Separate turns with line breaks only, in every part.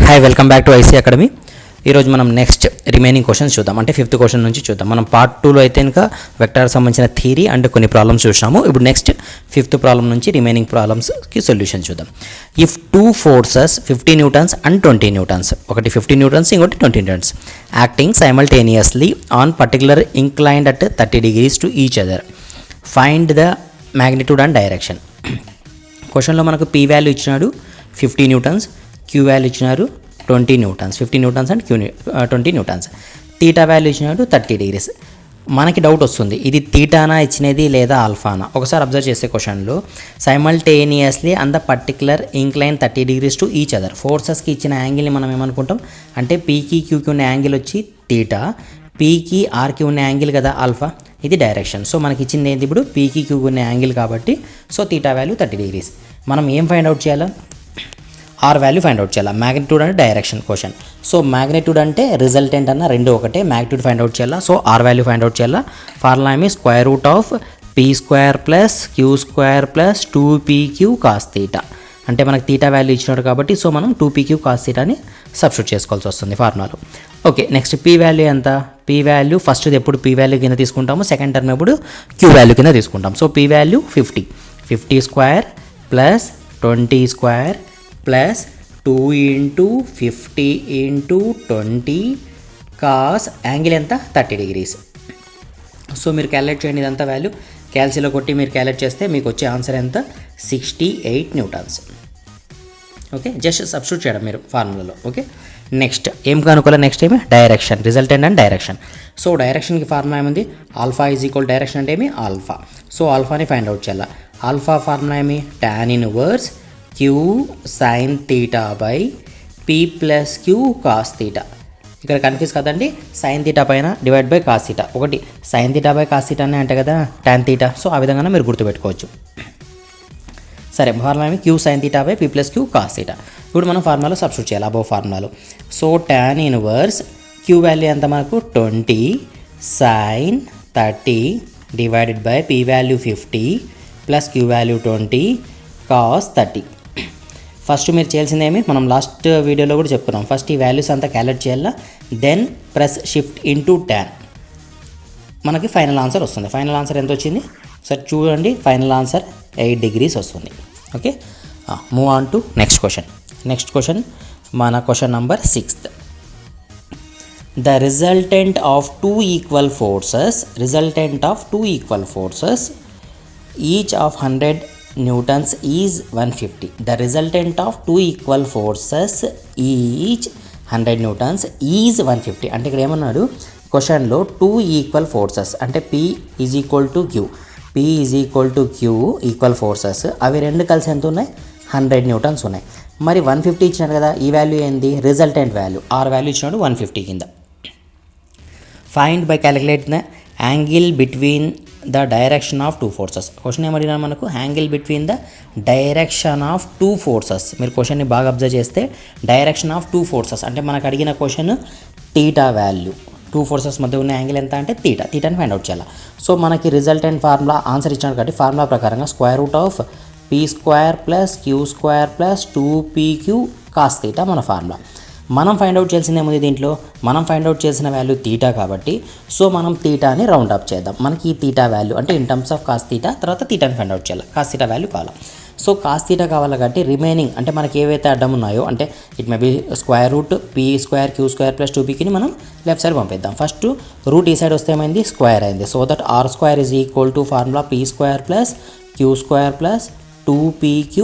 Hi welcome back to IC academy. ఈరోజు మనం next remaining questions చూద్దాం. అంటే 5th క్వశ్చన్ నుంచి చూద్దాం. మనం పార్ట్ 2లో అయితే ఇంకా వెక్టార్ సంబంధించిన థియరీ అండ్ కొన్ని ప్రాబ్లమ్స్ చూసాము. ఇప్పుడు నెక్స్ట్ 5th ప్రాబ్లం నుంచి రిమైనింగ్ ప్రాబ్లమ్స్కి సొల్యూషన్ చూద్దాం. If two forces 50 newtons and 20 newtons, ఒకటి 50 న్యూటన్స్ ఇంకోటి 20 newtons, acting simultaneously on particular inclined at 30 degrees to each other, find the magnitude and direction. క్వశ్చన్లో మనకు పీ వాల్యూ ఇచ్చినాడు 50 న్యూటన్స్, క్యూ వాల్యూ ఇచ్చినారు 20 newtons, 50 newtons and 20 newtons. Theta value ఇచ్చినాడు 30 degrees. మనకి doubt వస్తుంది, ఇది తీటానా ఇచ్చినది లేదా ఆల్ఫానా. ఒకసారి అబ్జర్వ్ చేసే క్వశ్చన్లో simultaneously and the particular incline 30 degrees to each other, ఫోర్సెస్కి ఇచ్చిన యాంగిల్ని మనం ఏమనుకుంటాం అంటే పీకి క్యూకి ఉన్న యాంగిల్ వచ్చి తీటా, పీకి ఆర్కి ఉన్న యాంగిల్ కదా ఆల్ఫా, ఇది డైరెక్షన్. సో మనకి ఇచ్చింది ఏంటి ఇప్పుడు పీకి క్యూకి ఉన్న యాంగిల్ కాబట్టి సో తీటా వాల్యూ 30 degrees. మనం ఏం ఫైండ్ అవుట్ చేయాలా, ఆర్ వాల్యూ ఫైండ్ అవుట్ చేయాలా. మ్యాగ్నిట్యూడ్ అంటే డైరెక్షన్ క్వశ్చన్. సో మ్యాగ్నిట్యూడ్ అంటే రిజల్టెంట్ అన్న రెండు ఒకటే, మ్యాగ్నిట్యూడ్ ఫైండ్ అవుట్ చేయాలా. So R value find out చేయాలా. ఫార్ములా ఏమి square root of P square plus Q square plus 2pq cos theta. అంటే మనకు తీటా వాల్యూ ఇచ్చినాడు కాబట్టి సో మనం 2pq కాస్ తీటాని సబ్స్టిట్యూట్ చేసుకోవాల్సి వస్తుంది ఫార్ములాలో. ఓకే, నెక్స్ట్ పీ వాల్యూ ఎంత, పీ వాల్యూ ఫస్ట్ది ఎప్పుడు పీ వాల్యూ కింద తీసుకుంటాము, సెకండ్ టర్మ్ ఎప్పుడు క్యూ వాల్యూ కింద తీసుకుంటాం. So P value 50 square plus 20 square plus 2 × 50 × 20 cos angle ఎంత 30 degrees. సో మీరు క్యాలిక్యులేట్ చేయండి ఇదంతా వాల్యూ, క్యాల్సిలో కొట్టి మీరు క్యాలిక్యులేట్ చేస్తే మీకు వచ్చే ఆన్సర్ ఎంత 68 న్యూటన్స్. ఓకే, జస్ట్ సబ్స్టిట్యూట్ చేయడం మీరు ఫార్ములాలో. ఓకే, నెక్స్ట్ ఏం కనుక్కోవాలి, నెక్స్ట్ ఏమి direction, resultant and direction. So డైరెక్షన్కి ఫార్ములా ఏముంది, ఆల్ఫా ఈజ్ ఈక్వల్ డైరెక్షన్ అంటే ఏమి ఆల్ఫా. సో ఆల్ఫాని ఫైండ్ అవుట్ చేయాలి. ఆల్ఫా ఫార్ములా ఏమి tan inverse Q sine theta by P plus Q cos theta. ఇక్కడ కన్ఫ్యూజ్ కదండి, సైన్ తీటా పైన డివైడ్ బై కాస్ తీటా, ఒకటి sine theta by cos theta అంటే కదా tan తీటా. సో ఆ విధంగా మీరు గుర్తుపెట్టుకోవచ్చు. సరే, ఫార్ములా ఏమి Q sine theta by P plus Q cos theta. ఇప్పుడు మనం ఫార్ములాలో సబ్స్టిట్యూట్ చేయాలి అబోవ్ ఫార్ములాలో. So tan inverse Q value ఎంత మనకు 20 sine 30 divided by P value 50 plus Q value 20 cos 30. First మీరు చేయాల్సిందేమి, మనం లాస్ట్ వీడియోలో కూడా చెప్పుకున్నాం, ఫస్ట్ ఈ వాల్యూస్ అంతా క్యాలిక్యులేట్ చేయాలా, then press shift into tan, మనకి ఫైనల్ ఆన్సర్ వస్తుంది. ఫైనల్ ఆన్సర్ ఎంత వచ్చింది సార్ చూడండి, ఫైనల్ ఆన్సర్ 8 degrees వస్తుంది. Okay, move on to next question. Next question మన question number 6th. The resultant of two equal forces each of 100 newtons is 150. The resultant of two equal forces each 100 newtons is 150. అంటే ఇక్కడ ఏమన్నాడు క్వశ్చన్లో two equal forces అంటే P is equal to Q equal forces, అవి రెండు కలిసి ఎంత ఉన్నాయి 100 newtons ఉన్నాయి. మరి 150 ఇచ్చినాడు కదా, ఈ వాల్యూ ఏంది రిజల్టెంట్ వాల్యూ, ఆర్ వాల్యూ ఇచ్చినాడు 150 కింద. Find by calculate the angle between the direction of two forces. Question ఏమడినా మనకు angle between the direction of two forces. మీరు క్వశ్చన్ని బాగా అబ్జర్వ్ చేస్తే డైరెక్షన్ ఆఫ్ టూ ఫోర్సెస్ అంటే మనకు అడిగిన question theta value, two forces మధ్య ఉన్న యాంగిల్ ఎంత అంటే తీటాని ఫైండ్ అవుట్ చేయాలి. సో మనకి రిజల్టెంట్ ఫార్ములా ఆన్సర్ ఇచ్చాడు కాబట్టి ఫార్ములా ప్రకారంగా square root of P square plus Q square plus 2pq cos theta మన ఫార్ములా. మనం ఫైండ్ అవుట్ చేయాల్సింది ఏముంది దీంట్లో, మనం ఫైండ్ అవుట్ చేసిన వాల్యూ తీటా కాబట్టి సో మనం తీటాని రౌండ్ అప్ చేద్దాం. మనకి ఈ తీటా వాల్యూ అంటే in terms of cos theta, తర్వాత తీటాని ఫైండ్ అవుట్ చేయాలి, కాస్ తీటా వాల్యూ కావాలి. సో కాస్ తీటా కావాలి కాబట్టి రిమైనింగ్ అంటే మనకి ఏవైతే అడ్డం ఉన్నాయో అంటే it may be square root P square Q square plus 2pqని మనం లెఫ్ట్ సైడ్ పంపిద్దాం. ఫస్ట్ రూట్ ఈ సైడ్ వస్తే ఏమైంది స్క్వేర్ అయింది. So that R square is equal to formula P square plus Q square plus 2pq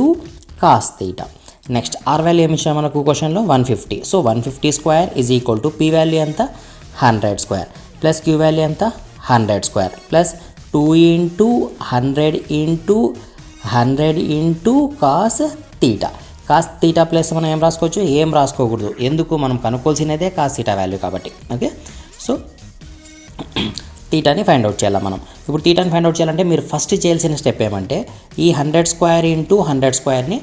cos theta. Next R value ఏమి ఇచ్చాము మనకు క్వశ్చన్లో 150. So 150 square is equal to P value ఎంత 100 square plus Q value ఎంత 100 square plus 2 × 100 × cos theta. Cos theta plus మనం ఏం రాసుకోవచ్చు, ఏం రాసుకోకూడదు, ఎందుకు మనం కనుక్కోవాల్సినదే కాస్ తీటా వాల్యూ కాబట్టి. ఓకే, సో తీటాని ఫైండ్ అవుట్ చేయాలి మనం. ఇప్పుడు తీటాని ఫైండ్ అవుట్ చేయాలంటే మీరు ఫస్ట్ చేయాల్సిన స్టెప్ ఏమంటే ఈ 100 స్క్వేర్ × 100 స్క్వేర్ని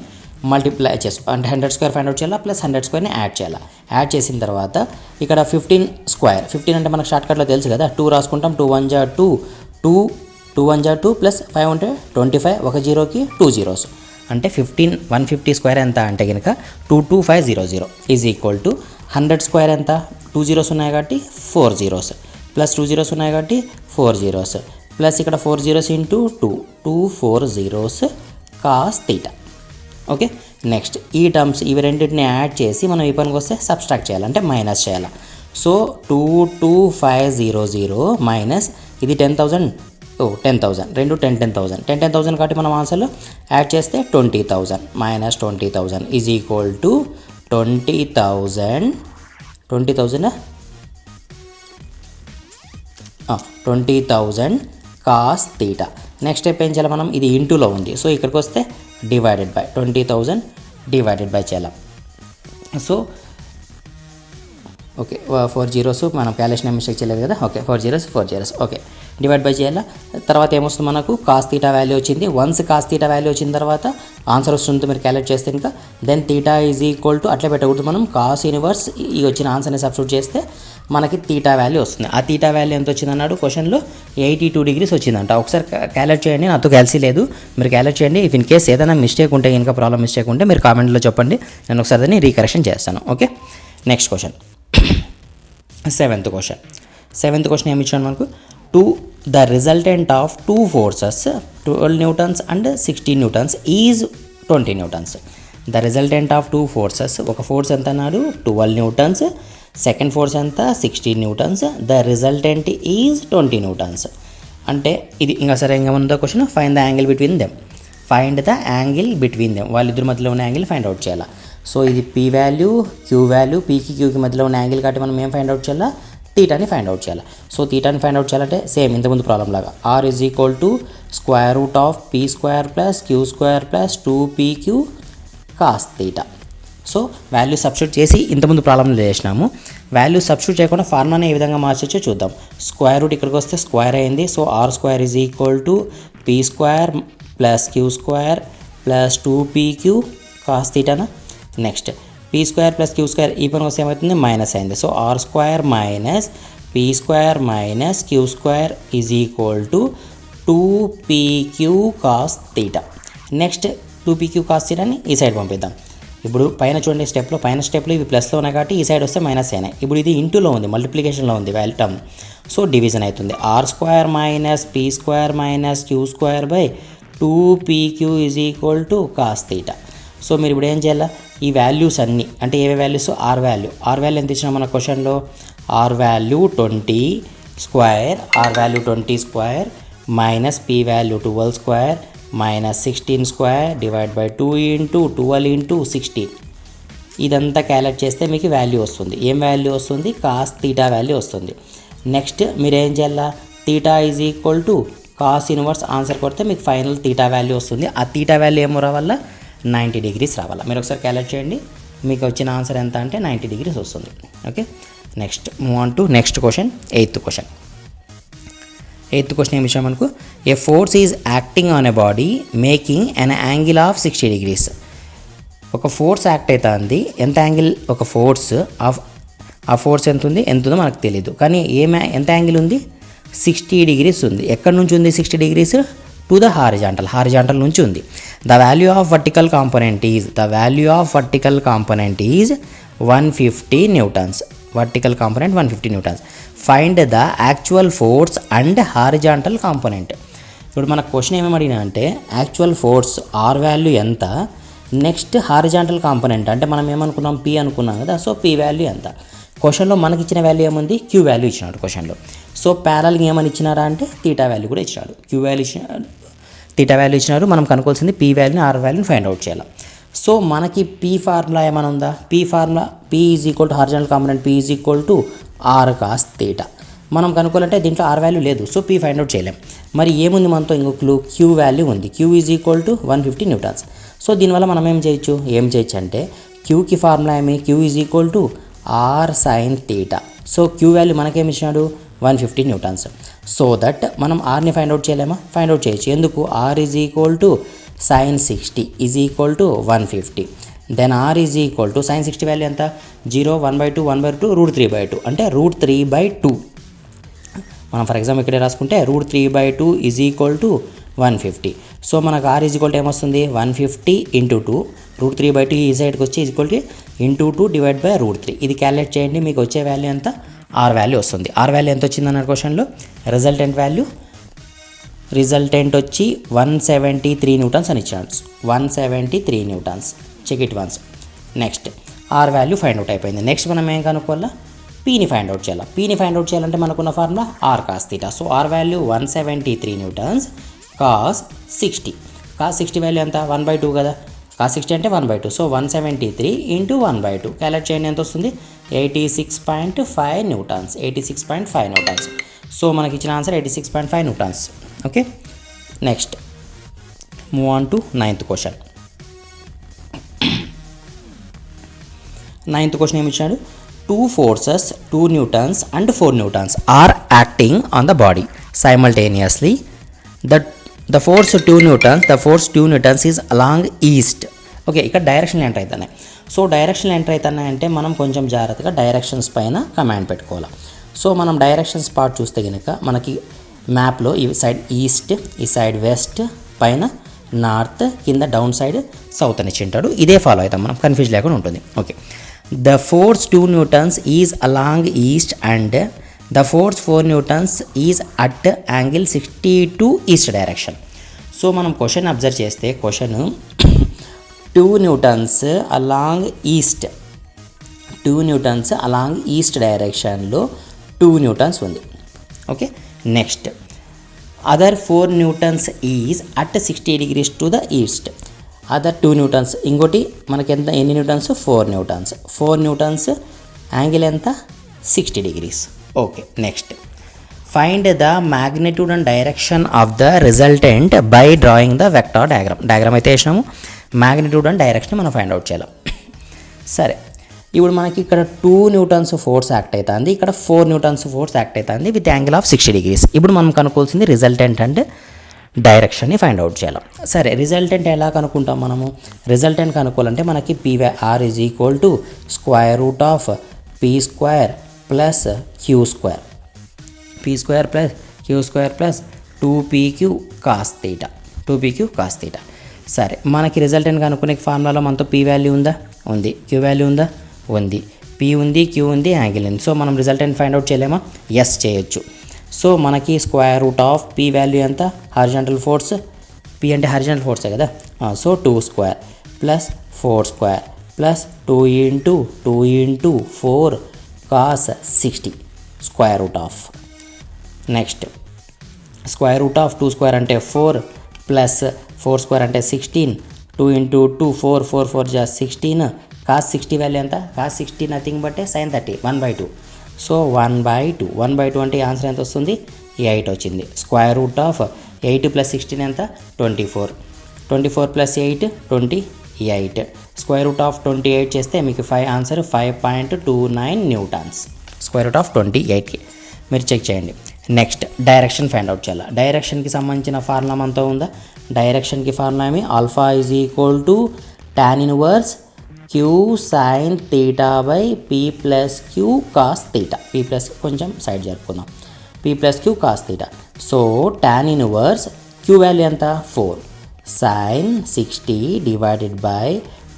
మల్టిప్లై చేసి అంటే 100 స్క్వేర్ ఫైండ్ అవుట్ చేయాలా ప్లస్ 100 స్క్వేర్ని యాడ్ చేయాలి. యాడ్ చేసిన తర్వాత ఇక్కడ 15 స్క్వేర్, 15 అంటే మనకు షార్ట్కట్లో తెలుసు కదా, 2 రాసుకుంటాం, 2 1 = 2, 2 1 = 2 ప్లస్ 5 ఉంటే 25, ఒక జీరోకి 2 zeros. అంటే 150 స్క్వేర్ ఎంత అంటే కనుక 22500 ఈజ్ ఈక్వల్ టు 100 స్క్వేర్ ఎంత 2 జీరోస్ ఉన్నాయి కాబట్టి 4 జీరోస్ ప్లస్ 2 జీరోస్ ఉన్నాయి కాబట్టి 4 జీరోస్ ప్లస్ ఇక్కడ 4 zeros into 240 cos theta. Okay, next ఈ టర్మ్స్ ఇవి రెండింటిని యాడ్ చేసి మనం ఈ పనికి వస్తే సబ్స్ట్రాక్ట్ చేయాలి, అంటే మైనస్ చేయాలి. సో 22500 మైనస్ ఇది 10,000 రెండు 10,000 కాబట్టి మనం ఆన్సర్లో యాడ్ చేస్తే 20,000 minus 20,000 is equal to 20,000 cos theta. Next step ఏం చేయాలి మనం, ఇది ఇంటూలో ఉంది సో ఇక్కడికి వస్తే డివైడెడ్ బై 20,000 డివైడెడ్ బై చేయాలి. సో ఓకే 4 జీరోస్ మనం క్యాలిక్యులేషన్ మిస్టేక్ చేయలేదు కదా. Okay 4 zeros okay divide by చేయాలా. తర్వాత ఏమొస్తుంది మనకు కాస్ తీటా వాల్యూ వచ్చింది. వన్స్ కాస్ తీటా వాల్యూ వచ్చిన తర్వాత ఆన్సర్ వస్తుంది మీరు క్యాలిక్యులేట్ చేస్తే ఇంకా then theta is equal to అట్లా పెట్టకూడదు, మనం కాస్ ఇన్వర్స్ ఈ వచ్చిన ఆన్సర్ని సబ్స్టిట్యూట్ చేస్తే మనకి తీటా వాల్యూ వస్తుంది. ఆ తీటా వాల్యూ ఎంత వచ్చింది అన్నాడు క్వశ్చన్లో 82 డిగ్రీస్ వచ్చిందంట. ఒకసారి క్యాలిక్యులేట్ చేయండి, నాతో క్యాల్సీ లేదు, మీరు క్యాలిక్యులేట్ చేయండి. ఇఫ్ ఇన్ కేస్ ఏదైనా మిస్టేక్ ఉంటే ఇంకా ప్రాబ్లం మిస్టేక్ ఉంటే మీరు కామెంట్లో చెప్పండి, నేను ఒకసారి దాన్ని రీకరెక్షన్ చేస్తాను. Okay, next question seventh question ఏమి ఇచ్చాను మనకు, the resultant of two forces 12 newtons and 16 newtons is 20 newtons. The resultant of two forces, ఒక ఫోర్స్ ఎంత అన్నాడు 12 newtons, సెకండ్ ఫోర్స్ ఎంత 16 newtons, the resultant is 20 newtons. అంటే ఇది ఇంకా సరే ఇంకా ఉందో question, find the angle between them. వాళ్ళిద్దరి మధ్యలో ఉన్న యాంగిల్ ఫైండ్ అవుట్ చేయాలి. సో ఇది పీ వాల్యూ క్యూ వాల్యూ, పీకి క్యూకి మధ్యలో ఉన్న యాంగిల్ కాబట్టి మనం ఏం ఫైండ్ అవుట్ చేయాలా, తీటాని ఫైండ్ అవుట్ చేయాలి. సో తీటాని ఫైండ్ అవుట్ చేయాలంటే సేమ్ ఇంతకుముందు ప్రాబ్లం లాగా R is equal to square root of P square plus Q square plus 2pq cos theta. So value substitute చేసి ఇంతకుముందు ప్రాబ్లంలో చేసినాము. వాల్యూ సబ్స్టిట్యూట్ చేయకుండా ఫార్ములాని ఏ విధంగా మార్చొచ్చో చూద్దాం. స్క్వేర్ రూట్ ఇక్కడికి వస్తే స్క్వేర్ అయింది. So R square is equal to P square plus Q square plus 2pq cos తీటానా. Next P square plus Q square ఈ పని వస్తే ఏమవుతుంది, మైనస్ అయింది. So R square minus P square minus Q square is equal to 2pq cos theta. Next 2pq cos తీటాని ఈ side పంపిద్దాం. ఇప్పుడు పైన చూడండి పైన స్టెప్లో ఇవి ప్లస్లో ఉన్నాయి కాబట్టి ఈ సైడ్ వస్తే మైనస్ అయినాయి. ఇప్పుడు ఇది ఇంటూలో ఉంది, మల్టిప్లికేషన్లో ఉంది వాల్యూ టర్మ్, సో డివిజన్ అవుతుంది. R square minus P square minus Q square by 2pq is equal to cos theta. So మీరు ఇప్పుడు ఏం చేయాలి, ఈ వాల్యూస్ అన్నీ అంటే ఏవే వాల్యూస్, ఆర్ వాల్యూ ఎంత ఇచ్చినా మన క్వశ్చన్లో, R value 20 square minus P value 12 square minus 16 square divide by 2 into 12 into 16. ఇదంతా క్యాలిక్యులేట్ చేస్తే మీకు వాల్యూ వస్తుంది. ఏం వాల్యూ వస్తుంది, కాస్ తీటా వాల్యూ వస్తుంది. నెక్స్ట్ మీరు ఏం చేయాలా, theta is equal to cos inverse answer కొడితే మీకు ఫైనల్ తీటా వాల్యూ వస్తుంది. ఆ తీటా వాల్యూ ఏమో రావాలా, 90 డిగ్రీస్ రావాలా. మీరు ఒకసారి క్యాలిక్యులేట్ చేయండి, మీకు వచ్చిన ఆన్సర్ ఎంత అంటే 90 డిగ్రీస్ వస్తుంది. Okay, next move on to next question, eighth question ఏమి ఇచ్చాం మనకు, a force is acting on a body making an angle of 60 degrees. ఒక ఫోర్స్ యాక్ట్ అవుతుంది, ఎంత యాంగిల్, ఒక ఫోర్స్ ఆ ఫోర్స్ ఎంత ఉందో మనకు తెలియదు, కానీ ఎంత యాంగిల్ ఉంది, 60 డిగ్రీస్ ఉంది. ఎక్కడి నుంచి ఉంది 60 డిగ్రీస్, టు ద హారిజాంటల్ నుంచి ఉంది. The value of vertical component is 150 newtons. Vertical component 150 newtons. Find the actual force and horizontal component. ఇప్పుడు మన క్వశ్చన్ ఏమేమి అడిగినా అంటే యాక్చువల్ ఫోర్స్ ఆర్ వాల్యూ ఎంత, నెక్స్ట్ హారిజాంటల్ కాంపోనెంట్ అంటే మనం ఏమనుకున్నాం, పీ అనుకున్నాం కదా. సో పీ వాల్యూ ఎంత, క్వశ్చన్లో మనకి ఇచ్చిన వాల్యూ ఏముంది, క్యూ వాల్యూ ఇచ్చినాడు క్వశ్చన్లో. సో ప్యారల్గా ఏమని ఇచ్చినారా అంటే తీటా వాల్యూ కూడా ఇచ్చినాడు, క్యూ వాల్యూ ఇచ్చినాడు, తీటా వాల్యూ ఇచ్చినాడు. మనం కనుక్కోవాల్సింది పీ వాల్యూని ఆర్ వాల్యూని ఫైండ్ అవుట్ చేయాలి. సో మనకి పీ ఫార్ములా ఏమైనా ఉందా, P is equal to horizontal component P is equal to R cos theta. మనం కనుక్కోవాలంటే దీంట్లో ఆర్ వాల్యూ లేదు, సో పీ ఫైండ్ అవుట్ చేయలేం. మరి ఏముంది మనతో, ఇంకో క్యూ వాల్యూ ఉంది. Q is equal to 150 newtons. So దీనివల్ల మనం ఏం చేయొచ్చు అంటే క్యూకి ఫార్ములా ఏమి, Q is equal to R sine theta. So Q value మనకేమి ఇచ్చినాడు, 150 న్యూటన్స్. సో దట్ మనం ఆర్ని ఫైండ్ అవుట్ చేయలేమా, ఫైండ్ అవుట్ చేయొచ్చు. ఎందుకు, R is equal to sine 60 is equal to 150. Then R is equal to sine 60 value ఎంత, 0 1/2 1/2 √3/2 అంటే √3/2. మనం ఫర్ ఎగ్జాంపుల్ ఇక్కడే రాసుకుంటే √3/2 ఈజ్ ఈక్వల్ టు 150. సో మనకు r ఈజ్ ఈక్వల్ టు ఏమొస్తుంది 150 ఇంటూ 2 √3/2 ఈ సైడ్కి వచ్చి is equal to into 2 divide by √3. ఇది క్యాలిక్యులేట్ చేయండి, మీకు వచ్చే వాల్యూ ఎంత ఆర్ వాల్యూ వస్తుంది. ఆర్ వాల్యూ ఎంత వచ్చింది అన్న క్వశ్చన్లో రిజల్టెంట్ వాల్యూ వచ్చి 173 న్యూటన్స్ అని ఇచ్చాడు. 173 newtons. Check it once. Next R value find out అయిపోయింది. నెక్స్ట్ మనం ఏం కనుక్కోవాలా, పీని ఫైండ్ అవుట్ చేయాలి. పీని ఫైండ్ అవుట్ చేయాలంటే మనకున్న formula R cos theta. So R value 173 newtons cos 60. Cos 60 value ఎంత 1/2 కదా, కాస్ 60 అంటే 1/2. సో 173 ఇంటూ 1/2 క్యాలిక్యులేట్ చేయండి, ఎంత వస్తుంది 86.5 న్యూటన్స్. 86.5 న్యూటన్స్. సో మనకి ఇచ్చిన answer 86.5 newtons. Okay, next move on to 9th question. 9th question ఏమి ఇచ్చాడు, 2 forces 2 newtons and 4 newtons are acting on the body simultaneously. The force 2 newtons is along east. Okay, ఇక్కడ direction enter అవుతున్నాయి. So direction enter అవుతున్నాయి అంటే మనం కొంచెం జాగ్రత్తగా directions పైన కమాండ్ పెట్టుకోవాలి. సో మనం డైరెక్షన్స్ పార్ట్ చూస్తే కనుక మనకి మ్యాప్లో ఈ సైడ్ ఈస్ట్, ఈ సైడ్ వెస్ట్, పైన నార్త్, కింద డౌన్ సైడ్ సౌత్ అని ఇచ్చింటాడు. ఇదే ఫాలో అవుతాం మనం, కన్ఫ్యూజ్ లేకుండా ఉంటుంది. Okay, the force 2 newtons is along east and the force 4 newtons is at angle 62 east direction. So మనం క్వశ్చన్ అబ్జర్వ్ చేస్తే question 2 newtons along east, 2 newtons along east డైరెక్షన్లో 2 newtons ఉంది. Okay, next other 4 newtons is at 60 degrees to the east. Other 2 newtons, ఇంకోటి మనకి ఎంత ఎన్ని Newton's 4 newtons. 4 newtons angle ఎంత 60 degrees. Okay, next find the magnitude and direction of the resultant by drawing the vector diagram అయితే వేసినాము. Magnitude and direction మనం find out చేయాలి. సరే, ఇప్పుడు మనకి ఇక్కడ 2 newtons ఫోర్స్ యాక్ట్ అవుతుంది, ఇక్కడ 4 newtons ఫోర్స్ యాక్ట్ అవుతుంది విత్ యాంగిల్ ఆఫ్ 60 degrees. ఇప్పుడు మనం కనుక్కోవాల్సింది రిజల్టెంట్ అండ్ డైరెక్షన్ని ఫైండ్ అవుట్ చేయాలి. సరే, రిజల్టెంట్ ఎలా కనుక్కుంటాం మనము? రిజల్టెంట్ కనుక్కోవాలంటే మనకి PR is equal to square root of P square plus Q square, P square plus Q square plus 2pq cos theta, 2pq cos theta. సరే, మనకి రిజల్టెంట్ కనుక్కునే ఫార్ములాలో మనతో పీ వాల్యూ ఉందా? ఉంది. క్యూ వాల్యూ ఉందా? ఉంది. పీ ఉంది, క్యూ ఉంది, angle ఉంది. సో మనం రిజల్టెంట్ ఫైండ్ అవుట్ చేయలేమా? ఎస్, చేయొచ్చు. సో మనకి square root of P value ఎంత? హారిజాంటల్ ఫోర్స్, పీ అంటే హారిజాంటల్ ఫోర్సే కదా. So 2 square plus 4 square plus 2 into 4 cos 60 square root of. Next square root of 2 square అంటే 4 plus 4 square అంటే 16, 2 into 2 4, 4 4 జా 16. Cos 60 value ఎంత? Cos 60 nothing బట్టే sin 30, 1/2. So 1/2 అంటే answer ఎంత వస్తుంది? 8 వచ్చింది. స్క్వేర్ రూట్ ఆఫ్ 8 ప్లస్ 16 ఎంత? 24. 24 ప్లస్ 8 28. స్క్వేర్ రూట్ ఆఫ్ 28 చేస్తే మీకు answer 5.29 newtons. Square root of 28కి మీరు చెక్ చేయండి. నెక్స్ట్ డైరెక్షన్ ఫైండ్ అవుట్ చేయాలి. డైరెక్షన్కి సంబంధించిన ఫార్ములా అంతా ఉందా? డైరెక్షన్కి ఫార్ములా ఏమి? Alpha is equal to tan inverse Q sine theta by P plus Q cos theta. P plus కొంచెం సైడ్ జరుపుకుందాం. P plus Q cos theta. So tan inverse Q value ఎంత? 4 sine 60 divided by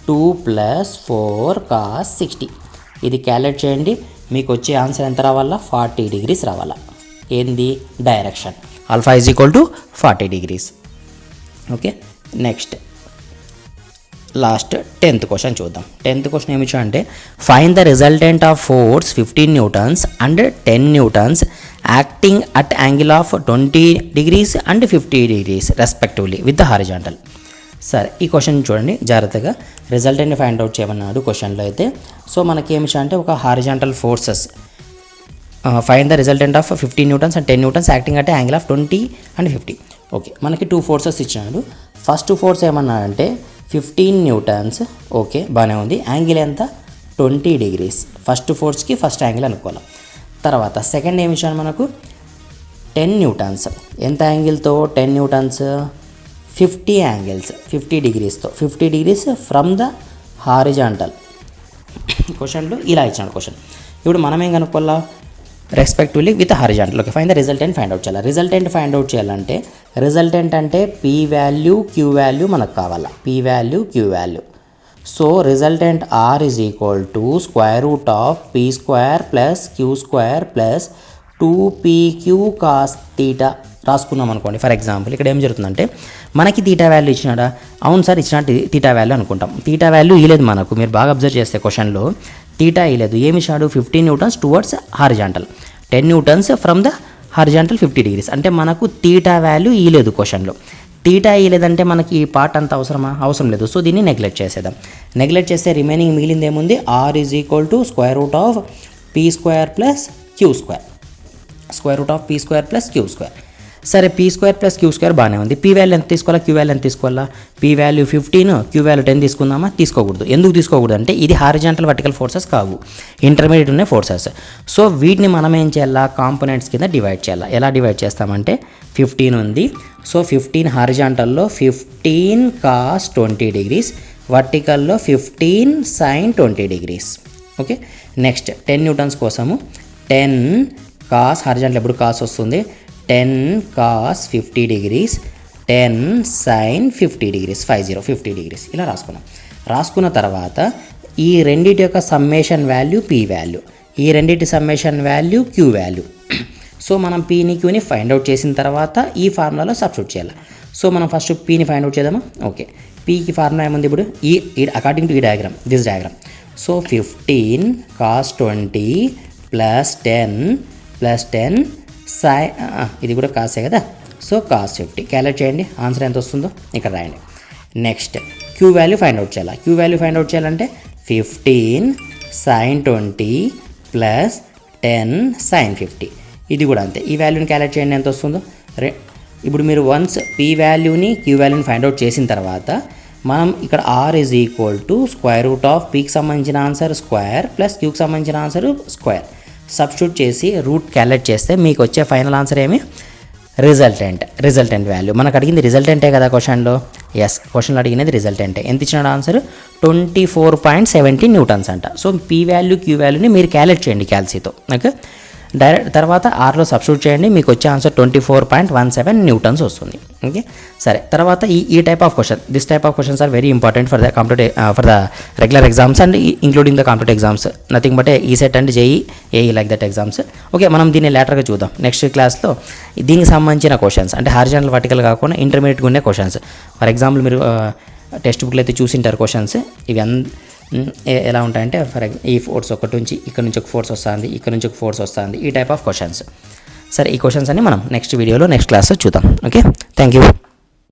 2 plus 4 cos 60. ఇది calculate చేయండి, మీకు వచ్చే answer ఎంత రావాలా? 40 degrees రావాలా. ఏంది? Direction. Alpha is equal to 40 degrees. Okay, next last 10th question చూద్దాం. 10th క్వశ్చన్ ఏమి ఇచ్చాడంటే find the resultant of force 15 newtons and 10 newtons acting at angle of 20 degrees and 50 degrees respectively with the horizontal. సరే, ఈ question చూడండి జాగ్రత్తగా. రిజల్టెంట్ని find out చేయమన్నాడు క్వశ్చన్లో అయితే. సో మనకి ఏమి అంటే ఒక horizontal forces find the resultant of 15 newtons and 10 newtons acting at angle of 20 and 50. Okay, మనకి 2 ఫోర్సెస్ ఇచ్చినాడు. ఫస్ట్ ఫోర్స్ ఏమన్నాడంటే 15 newtons. ఓకే, బాగానే ఉంది. యాంగిల్ ఎంత? 20 degrees. ఫస్ట్ ఫోర్స్కి ఫస్ట్ యాంగిల్ అనుకోవాలి. తర్వాత సెకండ్ ఏమి ఇచ్చాడు మనకు? 10 newtons. ఎంత యాంగిల్తో? 10 newtons 50 యాంగిల్స్, 50 degreesతో. 50 degrees ఫ్రమ్ ద హారిజాంటల్. క్వశ్చన్లో ఇలా ఇచ్చాడు క్వశ్చన్. ఇప్పుడు మనం ఏం కనుక్కోవాలా? Respectively with horizontal. Okay, find the resultant find out చేయాలి. రిజల్టెంట్ ఫైండ్ అవుట్ చేయాలంటే రిజల్టెంట్ అంటే పీ వాల్యూ క్యూ వాల్యూ మనకు కావాలా, P value Q value. So resultant R is equal to square root of P square plus Q square plus 2pq cos theta రాసుకున్నాం అనుకోండి. For example ఇక్కడ ఏం జరుగుతుందంటే మనకి తీటా వాల్యూ ఇచ్చినాడా, అవును సార్ ఇచ్చిన తీటా వాల్యూ అనుకుంటాం. తీటా వాల్యూ ఇలేదు మనకు, మీరు బాగా అబ్జర్వ్ చేస్తే క్వశ్చన్లో తీటా ఇలేదు. ఏమి ఇచ్చాడు, 15 newtons towards horizontal, 10 newtons from the horizontal 50 degrees. అంటే మనకు తీటా వాల్యూ ఇలేదు క్వశ్చన్లో. తీటా ఇలేదంటే మనకి ఈ పార్ట్ అంత అవసరమా, అవసరం లేదు. సో దీన్ని నెగ్లెక్ట్ చేసేద్దాం. నెగ్లెక్ట్ చేస్తే రిమైనింగ్ మిగిలింది ఏముంది, R is equal to square root of P square plus Q square, square root of P square plus Q square. సరే P square plus Q square బాగానే ఉంది. పీ వాల్యూ ఎంత తీసుకోవాలా, క్యూ వాల్యూ ఎంత తీసుకోవాలా, పీ వాల్యూ 15, క్యూ వాల్యూ 10 తీసుకుందామా, తీసుకోకూడదు. ఎందుకు తీసుకోకూడదు అంటే ఇది హారిజాంటల్ వర్టికల్ ఫోర్సెస్ కావు, ఇంటర్మీడియట్ ఉన్న ఫోర్సెస్. సో వీటిని మనం ఏం చేయాలా, కాంపోనెంట్స్ కింద డివైడ్ చేయాలా. ఎలా డివైడ్ చేస్తామంటే 15 ఉంది. సో 15 హారిజాంటల్లో 15 కాస్ 20 డిగ్రీస్, వర్టికల్లో 15 sine 20 degrees. Okay, next 10 newtons కోసము 10 కాస్, హారిజాంటల్ ఎప్పుడు కాస్ వస్తుంది, 10 cos 50 degrees, 10 sine 50 degrees, 50 degrees ఇలా రాసుకున్నాం. రాసుకున్న తర్వాత ఈ రెండింటి యొక్క సమ్మేషన్ వాల్యూ పీ వాల్యూ, ఈ రెండింటి summation value Q value. So మనం పీని క్యూని ఫైండ్ అవుట్ చేసిన తర్వాత ఈ ఫార్ములాలో సబ్స్టిట్యూట్ చేయాలి. సో మనం ఫస్ట్ పీని ఫైండ్ అవుట్ చేద్దామా. ఓకే, పీకి ఫార్ములా ఏముంది ఇప్పుడు, ఈ అకార్డింగ్ టు ఈ diagram, this diagram. So 15 cos 20 plus 10 సై, ఇది కూడా కాసే కదా. సో కాస్ 50 క్యాలిక్యులేట్ చేయండి, ఆన్సర్ ఎంత వస్తుందో ఇక్కడ రాయండి. Next Q value find out చేయాలి. క్యూ వాల్యూ ఫైండ్ అవుట్ చేయాలంటే 15 సైన్ 20 ప్లస్ 10 సైన్ 50, ఇది కూడా అంతే. ఈ వాల్యూని క్యాలిక్యులేట్ చేయండి ఎంత వస్తుందో. ఇప్పుడు మీరు వన్స్ పీ వాల్యూని క్యూ వాల్యూని ఫైండ్ అవుట్ చేసిన తర్వాత మనం ఇక్కడ R is equal to square root of పీకి సంబంధించిన ఆన్సర్ స్క్వేర్ ప్లస్ క్యూకి సంబంధించిన ఆన్సర్ స్క్వేర్ సబ్స్టిట్యూట్ చేసి రూట్ క్యాలిక్యులేట్ చేస్తే మీకు వచ్చే ఫైనల్ ఆన్సర్ ఏమి, రిజల్టెంట్ వాల్యూ. మనకు అడిగింది రిజల్టెంటే కదా క్వశ్చన్లో. ఎస్, క్వశ్చన్లో అడిగినది రిజల్టెంటే. ఎంత ఇచ్చినాడు ఆన్సర్, 24.70 న్యూటన్స్ అంట. సో పీ వాల్యూ క్యూ వాల్యూని మీరు క్యాలిక్యులేట్ చేయండి క్యాల్సీతో. ఓకే, డైరెక్ట్ తర్వాత ఆర్లో సబ్స్టిట్యూట్ చేయండి, మీకు వచ్చే ఆన్సర్ 24.17 న్యూటన్స్ వస్తుంది. ఓకే, సరే. తర్వాత ఈ type of question, this type of questions are very important for the regular exams and including the competitive exams, nothing but ECET and JE AE like that exams. Okay, మనం దీన్ని లేటర్గా చూద్దాం next క్లాస్లో. దీనికి సంబంధించిన questions అంటే horizontal vertical కాకుండా ఇంటర్మీడియట్గా ఉండే questions. For example మీరు టెక్స్ట్ బుక్లో అయితే చూసింటారు క్వశ్చన్స్. ఇవి ఎలా ఉంటాయంటే ఈ ఫోర్స్ ఒకటి నుంచి ఇక్కడ నుంచి ఒక ఫోర్స్ వస్తుంది, ఇక్కడ నుంచి ఒక ఫోర్స్ వస్తుంది, ఈ టైప్ ఆఫ్ క్వశ్చన్స్. సరే, ఈ క్వశ్చన్స్ అన్ని మనం నెక్స్ట్ వీడియోలో నెక్స్ట్ క్లాస్లో చూద్దాం. Okay, thank you.